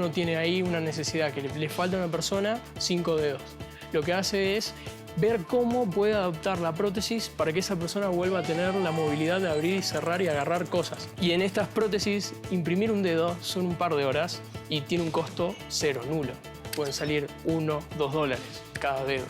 uno tiene ahí una necesidad que le falta a una persona 5 dedos. Lo que hace es ver cómo puede adaptar la prótesis para que esa persona vuelva a tener la movilidad de abrir y cerrar y agarrar cosas. Y en estas prótesis, imprimir un dedo son un par de horas y tiene un costo cero, nulo. Pueden salir $1, $2 cada dedo.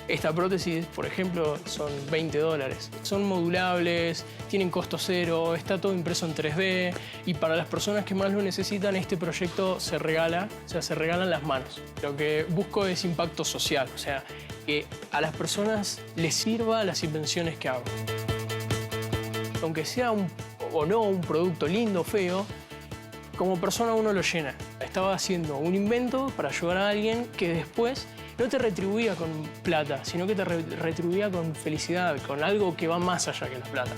Esta prótesis, por ejemplo, son $20. Son modulables, tienen costo cero, está todo impreso en 3D y para las personas que más lo necesitan, este proyecto se regala, o sea, se regalan las manos. Lo que busco es impacto social, o sea, que a las personas les sirva las invenciones que hago. Aunque sea o no un producto lindo o feo, como persona uno lo llena. Estaba haciendo un invento para ayudar a alguien que después no te retribuía con plata, sino que te retribuía con felicidad, con algo que va más allá que la plata.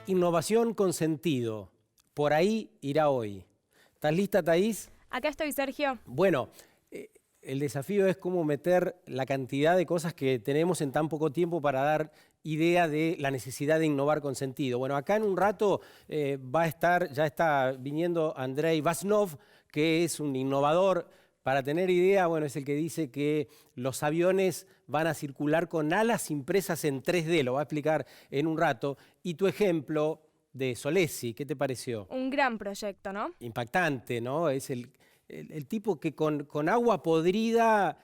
Innovación con sentido. Por ahí irá hoy. ¿Estás lista, Thaís? Acá estoy, Sergio. Bueno, el desafío es cómo meter la cantidad de cosas que tenemos en tan poco tiempo para dar idea de la necesidad de innovar con sentido. Bueno, acá en un rato ya está viniendo Andrei Vasnov, que es un innovador. Para tener idea, bueno, es el que dice que los aviones van a circular con alas impresas en 3D, lo va a explicar en un rato. Y tu ejemplo de Solesi, ¿qué te pareció? Un gran proyecto, ¿no? Impactante, ¿no? Es el tipo que con agua podrida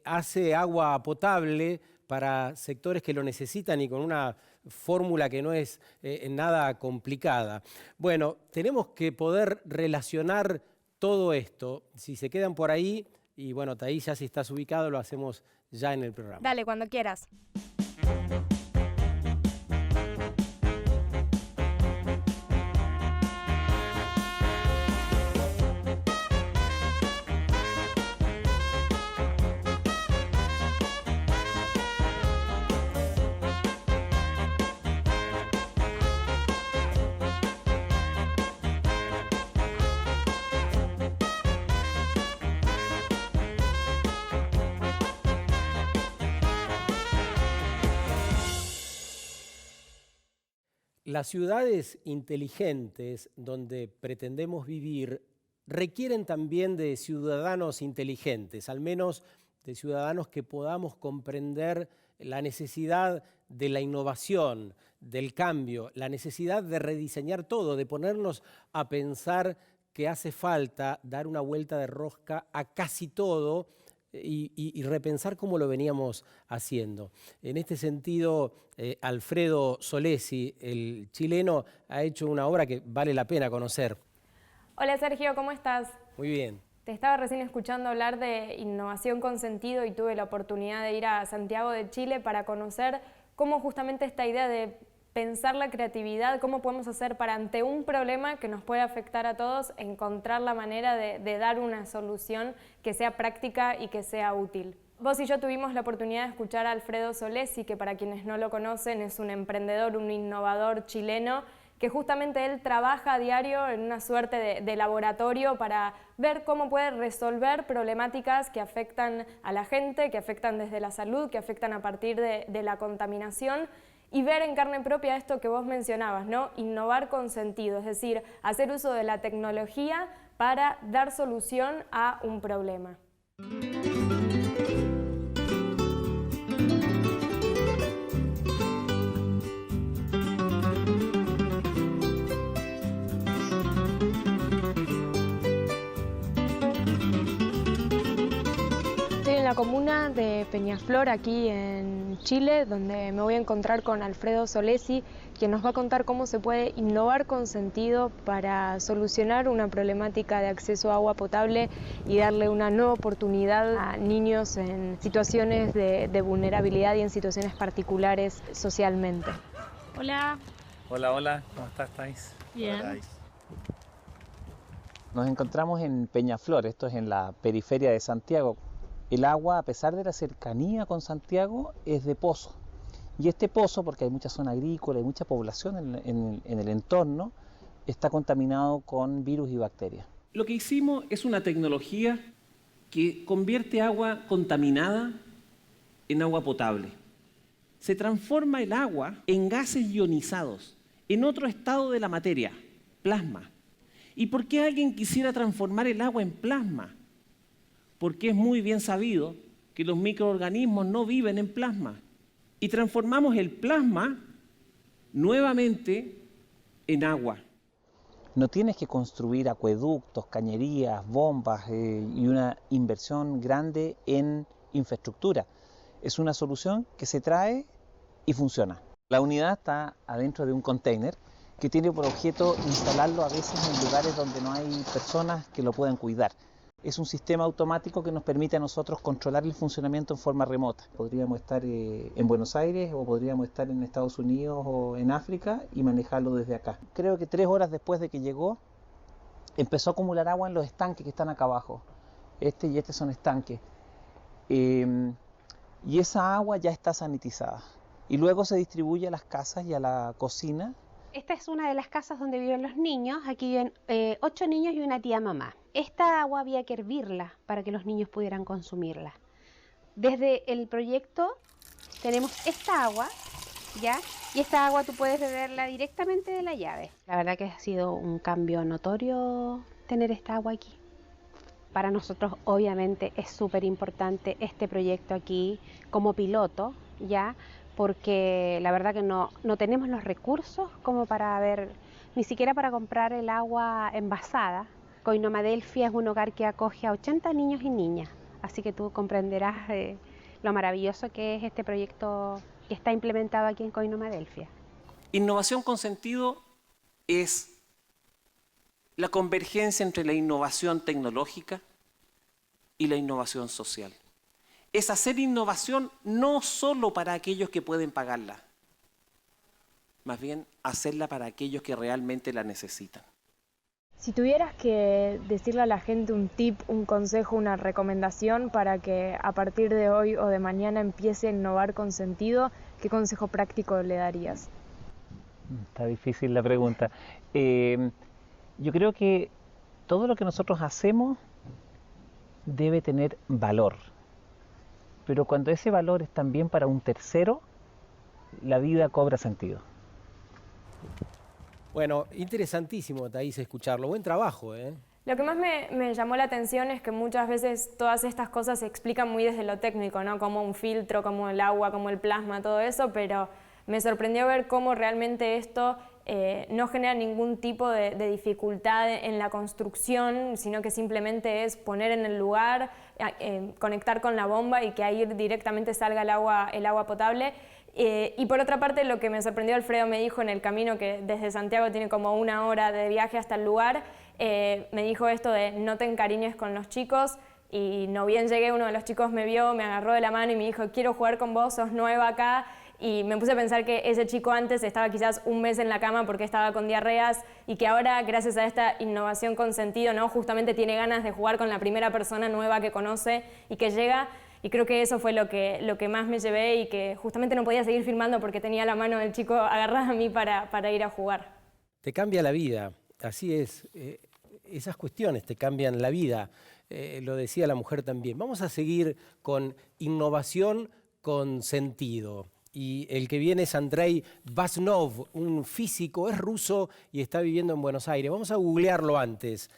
hace agua potable para sectores que lo necesitan y con una fórmula que no es nada complicada. Bueno, tenemos que poder relacionar todo esto. Si se quedan por ahí, y bueno, Thaís, ya si estás ubicado, lo hacemos ya en el programa. Dale, cuando quieras. Las ciudades inteligentes donde pretendemos vivir requieren también de ciudadanos inteligentes, al menos de ciudadanos que podamos comprender la necesidad de la innovación, del cambio, la necesidad de rediseñar todo, de ponernos a pensar que hace falta dar una vuelta de rosca a casi todo y repensar cómo lo veníamos haciendo. En este sentido, Alfredo Solesi, el chileno, ha hecho una obra que vale la pena conocer. Hola Sergio, ¿cómo estás? Muy bien. Te estaba recién escuchando hablar de innovación con sentido y tuve la oportunidad de ir a Santiago de Chile para conocer cómo justamente esta idea de pensar la creatividad, cómo podemos hacer para ante un problema que nos puede afectar a todos, encontrar la manera de dar una solución que sea práctica y que sea útil. Vos y yo tuvimos la oportunidad de escuchar a Alfredo Solesi, que para quienes no lo conocen es un emprendedor, un innovador chileno, que justamente él trabaja a diario en una suerte de laboratorio para ver cómo puede resolver problemáticas que afectan a la gente, que afectan desde la salud, que afectan a partir de la contaminación, y ver en carne propia esto que vos mencionabas, ¿no? Innovar con sentido, es decir, hacer uso de la tecnología para dar solución a un problema. Estoy en la comuna de Peñaflor, aquí en Chile, donde me voy a encontrar con Alfredo Solesi, quien nos va a contar cómo se puede innovar con sentido para solucionar una problemática de acceso a agua potable y darle una nueva oportunidad a niños en situaciones de vulnerabilidad y en situaciones particulares socialmente. Hola. Hola, hola, ¿cómo estás, Thais? Bien. Hola, Thais. Nos encontramos en Peñaflor, esto es en la periferia de Santiago. El agua, a pesar de la cercanía con Santiago, es de pozo. Y este pozo, porque hay mucha zona agrícola y mucha población en el entorno, está contaminado con virus y bacterias. Lo que hicimos es una tecnología que convierte agua contaminada en agua potable. Se transforma el agua en gases ionizados, en otro estado de la materia, plasma. ¿Y por qué alguien quisiera transformar el agua en plasma? Porque es muy bien sabido que los microorganismos no viven en plasma. Y transformamos el plasma nuevamente en agua. No tienes que construir acueductos, cañerías, bombas y una inversión grande en infraestructura. Es una solución que se trae y funciona. La unidad está adentro de un container que tiene por objeto instalarlo a veces en lugares donde no hay personas que lo puedan cuidar. Es un sistema automático que nos permite a nosotros controlar el funcionamiento en forma remota. Podríamos estar en Buenos Aires o podríamos estar en Estados Unidos o en África y manejarlo desde acá. Creo que 3 horas después de que llegó, empezó a acumular agua en los estanques que están acá abajo. Este y este son estanques. Y esa agua ya está sanitizada. Y luego se distribuye a las casas y a la cocina. Esta es una de las casas donde viven los niños. Aquí viven 8 niños y una tía mamá. Esta agua había que hervirla para que los niños pudieran consumirla. Desde el proyecto tenemos esta agua, ¿ya? Y esta agua tú puedes beberla directamente de la llave. La verdad que ha sido un cambio notorio tener esta agua aquí. Para nosotros obviamente es súper importante este proyecto aquí como piloto, ¿ya? Porque la verdad que no tenemos los recursos como para ver, ni siquiera para comprar el agua envasada. Coinomadelfia es un hogar que acoge a 80 niños y niñas, así que tú comprenderás lo maravilloso que es este proyecto que está implementado aquí en Coinomadelfia. Innovación con sentido es la convergencia entre la innovación tecnológica y la innovación social. Es hacer innovación no solo para aquellos que pueden pagarla, más bien hacerla para aquellos que realmente la necesitan. Si tuvieras que decirle a la gente un tip, un consejo, una recomendación para que a partir de hoy o de mañana empiece a innovar con sentido, ¿qué consejo práctico le darías? Está difícil la pregunta. Yo creo que todo lo que nosotros hacemos debe tener valor. Pero cuando ese valor es también para un tercero, la vida cobra sentido. Bueno, interesantísimo, Thaís, escucharlo. Buen trabajo, ¿eh? Lo que más me llamó la atención es que muchas veces todas estas cosas se explican muy desde lo técnico, ¿no? Como un filtro, como el agua, como el plasma, todo eso, pero me sorprendió ver cómo realmente esto no genera ningún tipo de dificultad en la construcción, sino que simplemente es poner en el lugar, conectar con la bomba y que ahí directamente salga el agua potable. Y por otra parte, lo que me sorprendió, Alfredo me dijo en el camino, que desde Santiago tiene como 1 hora de viaje hasta el lugar, me dijo esto de no te encariñes con los chicos, y no bien llegué, uno de los chicos me vio, me agarró de la mano y me dijo, quiero jugar con vos, sos nueva acá, y me puse a pensar que ese chico antes estaba quizás 1 mes en la cama porque estaba con diarreas, y que ahora, gracias a esta innovación con sentido, ¿no? Justamente tiene ganas de jugar con la primera persona nueva que conoce y que llega. Y creo que eso fue lo que más me llevé, y que justamente no podía seguir filmando porque tenía la mano del chico agarrada a mí para ir a jugar. Te cambia la vida, así es. Esas cuestiones te cambian la vida, lo decía la mujer también. Vamos a seguir con innovación con sentido. Y el que viene es Andrei Basnov, un físico, es ruso y está viviendo en Buenos Aires. Vamos a googlearlo antes.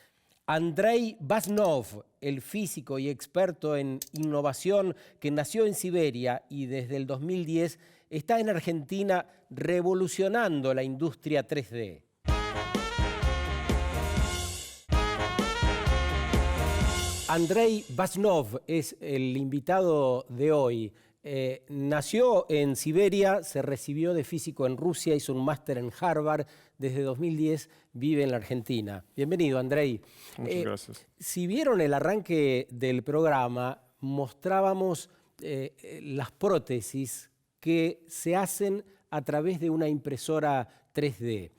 Andrei Basnov, el físico y experto en innovación que nació en Siberia y desde el 2010 está en Argentina revolucionando la industria 3D. Andrei Basnov es el invitado de hoy. Nació en Siberia, se recibió de físico en Rusia, hizo un máster en Harvard, desde 2010 vive en la Argentina. Bienvenido, Andrei. Muchas gracias. Si vieron el arranque del programa, mostrábamos las prótesis que se hacen a través de una impresora 3D.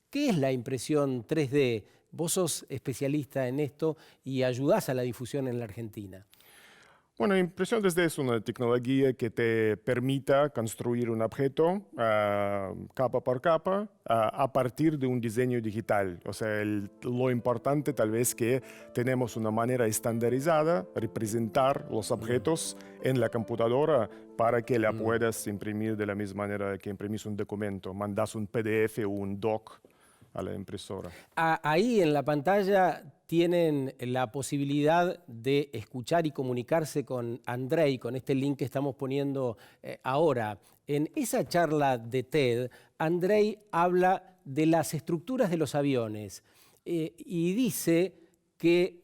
¿Qué es la impresión 3D? Vos sos especialista en esto y ayudás a la difusión en la Argentina. Bueno, impresión 3D es una tecnología que te permita construir un objeto capa por capa a partir de un diseño digital. O sea, lo importante tal vez que tenemos una manera estandarizada de representar los objetos en la computadora para que la puedas imprimir de la misma manera que imprimís un documento. Mandas un PDF o un doc a la impresora. Ahí en la pantalla tienen la posibilidad de escuchar y comunicarse con Andrei, con este link que estamos poniendo ahora. En esa charla de TED, Andrei habla de las estructuras de los aviones y dice que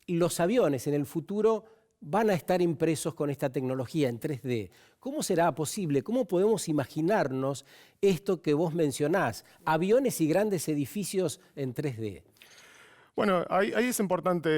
los aviones en el futuro van a estar impresos con esta tecnología en 3D. ¿Cómo será posible? ¿Cómo podemos imaginarnos esto que vos mencionás? Aviones y grandes edificios en 3D. Bueno, ahí es importante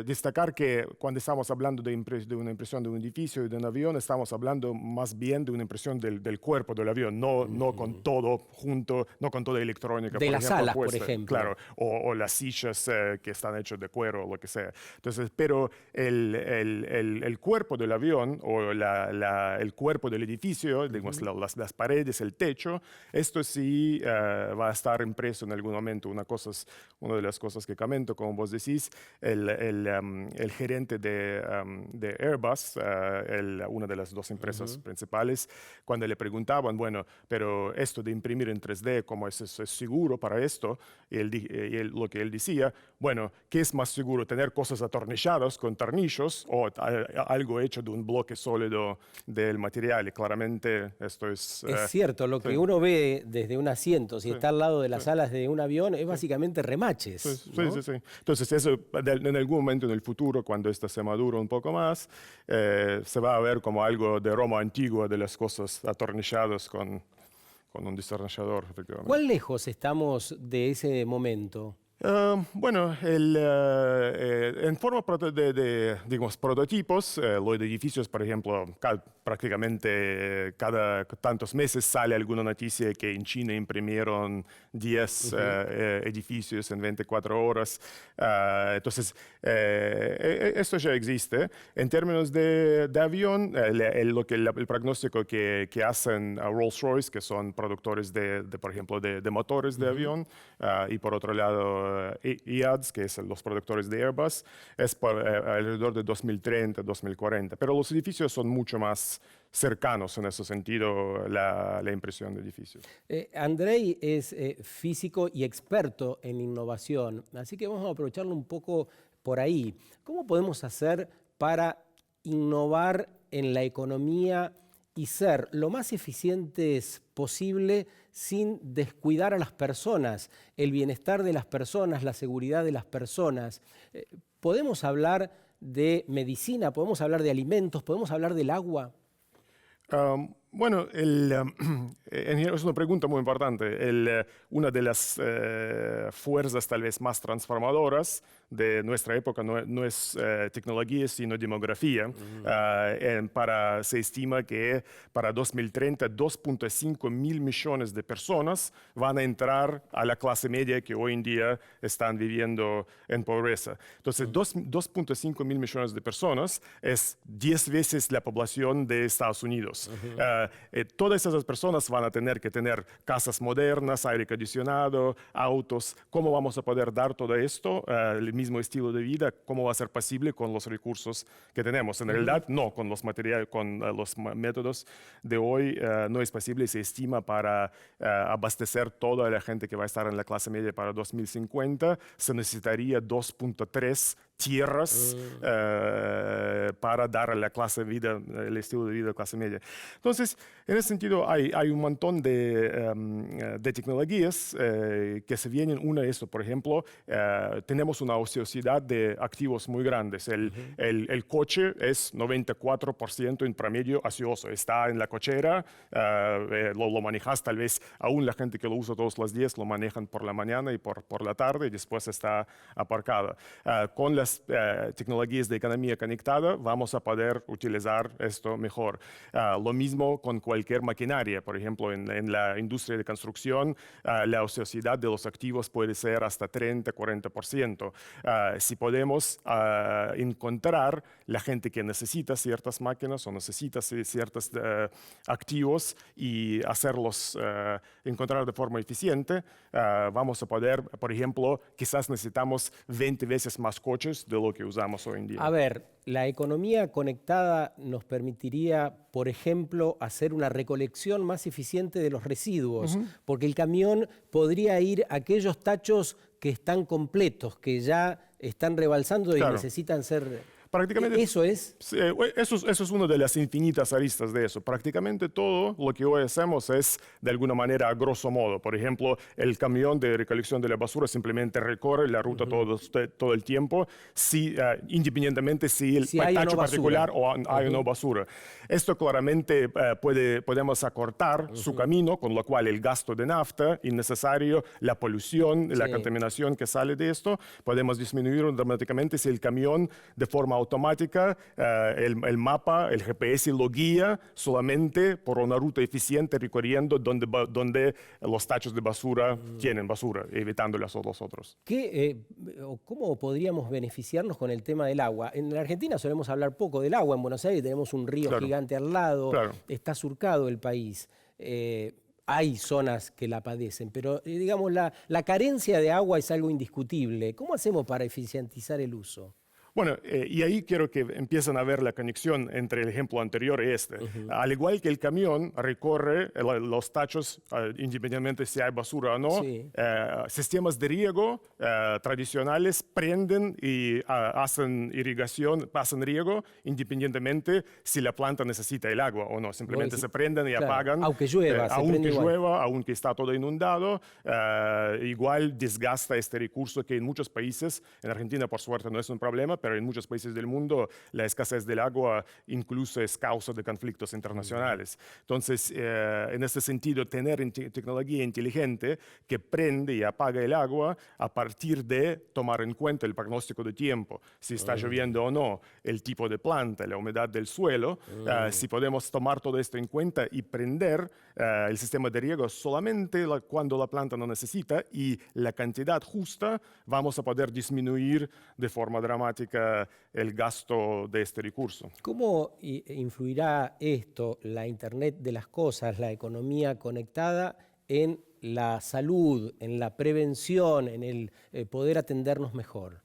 destacar que cuando estamos hablando de una impresión de un edificio y de un avión, estamos hablando más bien de una impresión del cuerpo del avión, no con todo junto, no con toda electrónica. De las alas, por ejemplo. Claro, o las sillas que están hechas de cuero o lo que sea. Entonces, pero el cuerpo del avión o el cuerpo del edificio, digamos, las paredes, el techo, esto sí va a estar impreso en algún momento. Una de las cosas que como vos decís, el gerente de Airbus, una de las dos empresas principales, cuando le preguntaban, bueno, pero esto de imprimir en 3D, ¿cómo es seguro para esto? Lo que él decía, bueno, ¿qué es más seguro? ¿Tener cosas atornilladas con tornillos o algo hecho de un bloque sólido del material? Y claramente esto es... Es cierto, lo que uno ve desde un asiento, si está al lado de las alas de un avión, es básicamente remaches. ¿no? Sí. Entonces, eso en algún momento en el futuro, cuando esto se madura un poco más, se va a ver como algo de Roma antigua, de las cosas atornilladas con un destornillador. ¿Cuán lejos estamos de ese momento? Bueno, en forma de digamos, prototipos, los edificios, por ejemplo, prácticamente cada tantos meses sale alguna noticia que en China imprimieron 10 edificios en 24 horas. Entonces, esto ya existe. En términos de avión, el pronóstico que hacen a Rolls-Royce, que son productores por ejemplo, de motores de avión, y por otro lado, EADS, que son los productores de Airbus, es alrededor de 2030, 2040. Pero los edificios son mucho más cercanos en ese sentido, la impresión de edificios. Andrei es físico y experto en innovación, así que vamos a aprovecharlo un poco por ahí. ¿Cómo podemos hacer para innovar en la economía y ser lo más eficientes posible sin descuidar a las personas, el bienestar de las personas, la seguridad de las personas? ¿Podemos hablar de medicina? ¿Podemos hablar de alimentos? ¿Podemos hablar del agua? Bueno, es una pregunta muy importante. Una de las fuerzas tal vez más transformadoras de nuestra época no es tecnología, sino demografía. Se estima que para 2030 2.5 mil millones de personas van a entrar a la clase media que hoy en día están viviendo en pobreza. Entonces, 2.5 mil millones de personas es 10 veces la población de Estados Unidos. Todas esas personas van a tener que tener casas modernas, aire acondicionado, autos. ¿Cómo vamos a poder dar todo esto? El mismo estilo de vida, ¿cómo va a ser posible con los recursos que tenemos? En realidad, no, con los materiales, con los métodos de hoy no es posible. Se estima para abastecer toda la gente que va a estar en la clase media para 2050, se necesitaría 2.3 tierras para dar a la clase de vida, el estilo de vida de clase media. Entonces, en ese sentido, hay un montón de tecnologías que se vienen. Una de estas, por ejemplo, tenemos una ociosidad de activos muy grandes. El coche es 94% en promedio ocioso. Está en la cochera, lo manejas tal vez, aún la gente que lo usa todos los días lo manejan por la mañana y por la tarde y después está aparcada. Con las las tecnologías de economía conectada vamos a poder utilizar esto mejor. Lo mismo con cualquier maquinaria. Por ejemplo, en la industria de construcción, la ociosidad de los activos puede ser hasta 30-40%. Si podemos encontrar la gente que necesita ciertas máquinas o necesita ciertos activos y hacerlos encontrar de forma eficiente, vamos a poder, por ejemplo, quizás necesitamos 20 veces más coches de lo que usamos hoy en día. A ver, la economía conectada nos permitiría, por ejemplo, hacer una recolección más eficiente de los residuos, porque el camión podría ir a aquellos tachos que están completos, que ya están rebalsando y necesitan ser... Prácticamente, ¿Eso es? Eso es una de las infinitas aristas de eso. Prácticamente todo lo que hoy hacemos es, de alguna manera, a grosso modo. Por ejemplo, el camión de recolección de la basura simplemente recorre la ruta todo el tiempo, independientemente si hay tacho particular o hay o no basura. Esto claramente podemos acortar su camino, con lo cual el gasto de nafta innecesario, la polución, la contaminación que sale de esto, podemos disminuir dramáticamente si el camión de forma automática, el mapa, el GPS lo guía solamente por una ruta eficiente recorriendo donde los tachos de basura tienen basura, evitándolas a los otros. ¿Cómo podríamos beneficiarnos con el tema del agua? En la Argentina solemos hablar poco del agua. En Buenos Aires tenemos un río gigante al lado, está surcado el país. Hay zonas que la padecen, pero digamos la carencia de agua es algo indiscutible. ¿Cómo hacemos para eficientizar el uso? Bueno, y ahí quiero que empiecen a ver la conexión entre el ejemplo anterior y este. Al igual que el camión recorre los tachos, independientemente si hay basura o no, sistemas de riego tradicionales prenden y hacen irrigación, pasan riego, independientemente si la planta necesita el agua o no. Simplemente se prenden y apagan. Aunque llueva, aunque está todo inundado, igual desgasta este recurso que en muchos países, en Argentina por suerte no es un problema, pero en muchos países del mundo la escasez del agua incluso es causa de conflictos internacionales. Entonces, en este sentido, tener tecnología inteligente que prende y apaga el agua a partir de tomar en cuenta el pronóstico de tiempo, si está lloviendo o no, el tipo de planta, la humedad del suelo, si podemos tomar todo esto en cuenta y prender el sistema de riego solamente cuando la planta no necesita y la cantidad justa, vamos a poder disminuir de forma dramática el gasto de este recurso. ¿Cómo influirá esto, la Internet de las cosas, la economía conectada, en la salud, en la prevención, en el poder atendernos mejor?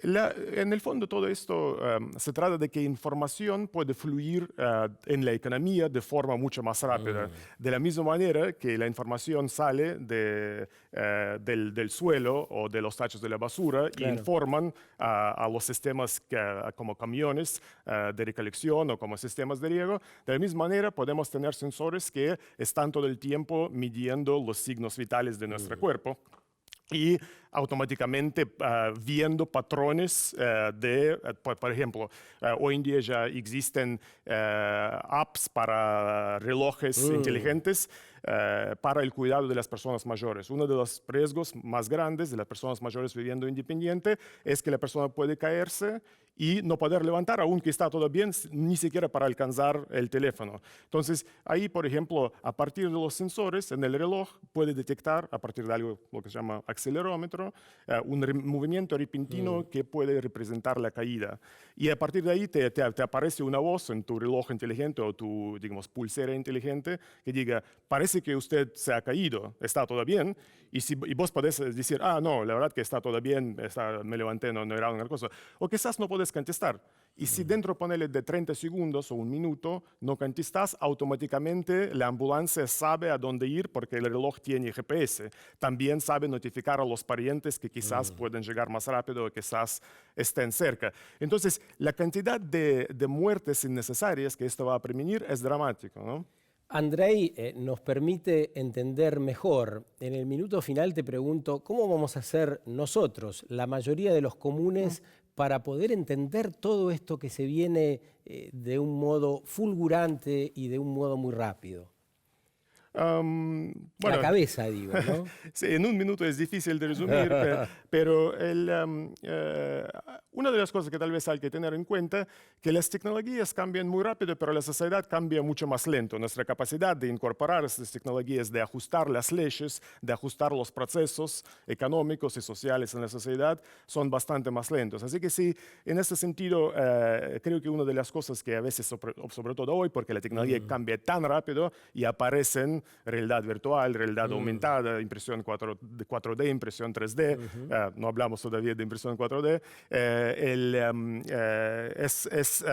En el fondo todo esto se trata de que información puede fluir en la economía de forma mucho más rápida. De la misma manera que la información sale del suelo o de los tachos de la basura y informan a los sistemas como camiones de recolección o como sistemas de riego. De la misma manera podemos tener sensores que están todo el tiempo midiendo los signos vitales de nuestro cuerpo y automáticamente viendo patrones por ejemplo, hoy en día ya existen apps para relojes inteligentes para el cuidado de las personas mayores. Uno de los riesgos más grandes de las personas mayores viviendo independiente es que la persona puede caerse y no poder levantar, aunque está todo bien, ni siquiera para alcanzar el teléfono. Entonces, ahí, por ejemplo, a partir de los sensores en el reloj, puede detectar, a partir de algo lo que se llama acelerómetro, un movimiento repentino que puede representar la caída. Y a partir de ahí te aparece una voz en tu reloj inteligente o tu, digamos, pulsera inteligente que diga, parece que usted se ha caído, ¿está todo bien? Y vos podés decir, no, la verdad que está todo bien, me levanté, no era una cosa. O quizás no podés contestar. Y si dentro ponele de 30 segundos o un minuto no contestas, automáticamente la ambulancia sabe a dónde ir porque el reloj tiene GPS. También sabe notificar a los parientes que quizás pueden llegar más rápido o quizás estén cerca. Entonces, la cantidad de muertes innecesarias que esto va a prevenir es dramático, ¿no? Andrei nos permite entender mejor. En el minuto final te pregunto, ¿cómo vamos a hacer nosotros, la mayoría de los comunes, para poder entender todo esto que se viene de un modo fulgurante y de un modo muy rápido? Bueno, la cabeza, digo, ¿no? sí, en un minuto es difícil de resumir, pero una de las cosas que tal vez hay que tener en cuenta que las tecnologías cambian muy rápido, pero la sociedad cambia mucho más lento. Nuestra capacidad de incorporar estas tecnologías, de ajustar las leyes, de ajustar los procesos económicos y sociales en la sociedad son bastante más lentos. Así que sí, en este sentido, creo que una de las cosas que a veces, sobre todo hoy, porque la tecnología cambia tan rápido y aparecen realidad virtual, realidad aumentada, impresión 4D, impresión 3D, no hablamos todavía de impresión 4D, es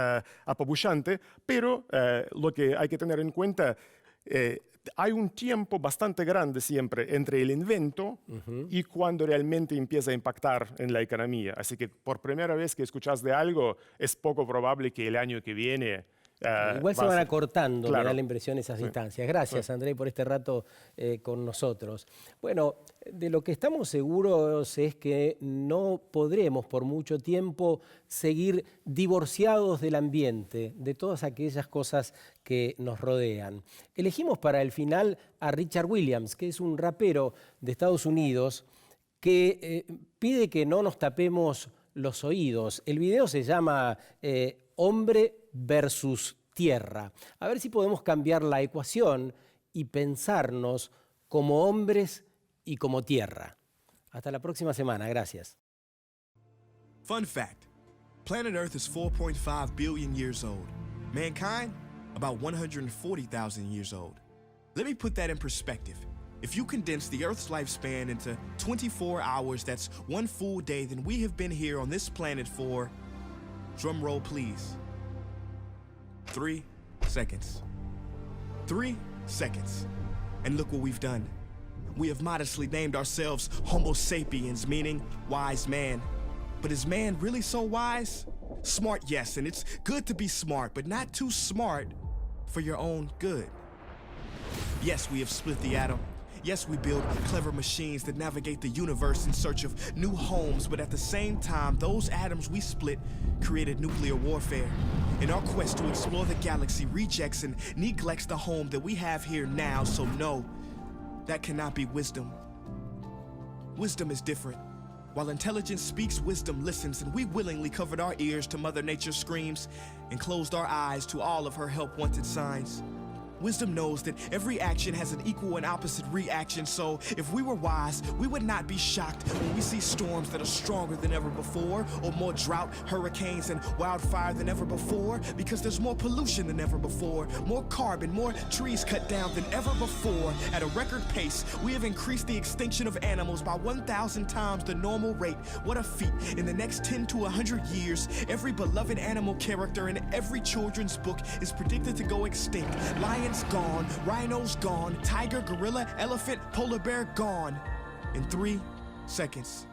apabullante, pero lo que hay que tener en cuenta, hay un tiempo bastante grande siempre entre el invento y cuando realmente empieza a impactar en la economía. Así que por primera vez que escuchas de algo, es poco probable que el año que viene igual se van acortando, claro. me da la impresión, esas instancias. Gracias, Andrei, por este rato con nosotros. Bueno, de lo que estamos seguros es que no podremos por mucho tiempo seguir divorciados del ambiente, de todas aquellas cosas que nos rodean. Elegimos para el final a Richard Williams, que es un rapero de Estados Unidos que pide que no nos tapemos los oídos. El video se llama Hombre versus Tierra. A ver si podemos cambiar la ecuación y pensarnos como hombres y como tierra. Hasta la próxima semana. Gracias. Fun fact: planet Earth is 4.5 billion years old. Mankind, about 140,000 years old. Let me put that in perspective. If you condense the Earth's lifespan into 24 hours, that's one full day, then we have been here on this planet for, drum roll please, 3 seconds. 3 seconds. And look what we've done. We have modestly named ourselves Homo sapiens, meaning wise man. But is man really so wise? Smart, yes, and it's good to be smart, but not too smart for your own good. Yes, we have split the atom. Yes, we build clever machines that navigate the universe in search of new homes, but at the same time, those atoms we split created nuclear warfare. In our quest to explore the galaxy, rejects and neglects the home that we have here now, so no, that cannot be wisdom. Wisdom is different. While intelligence speaks, wisdom listens, and we willingly covered our ears to Mother Nature's screams and closed our eyes to all of her help-wanted signs. Wisdom knows that every action has an equal and opposite reaction, so if we were wise, we would not be shocked when we see storms that are stronger than ever before, or more drought, hurricanes, and wildfire than ever before, because there's more pollution than ever before, more carbon, more trees cut down than ever before. At a record pace, we have increased the extinction of animals by 1,000 times the normal rate. What a feat. In the next 10 to 100 years, every beloved animal character in every children's book is predicted to go extinct. Lions gone, rhinos gone, tiger, gorilla, elephant, polar bear gone in 3 seconds.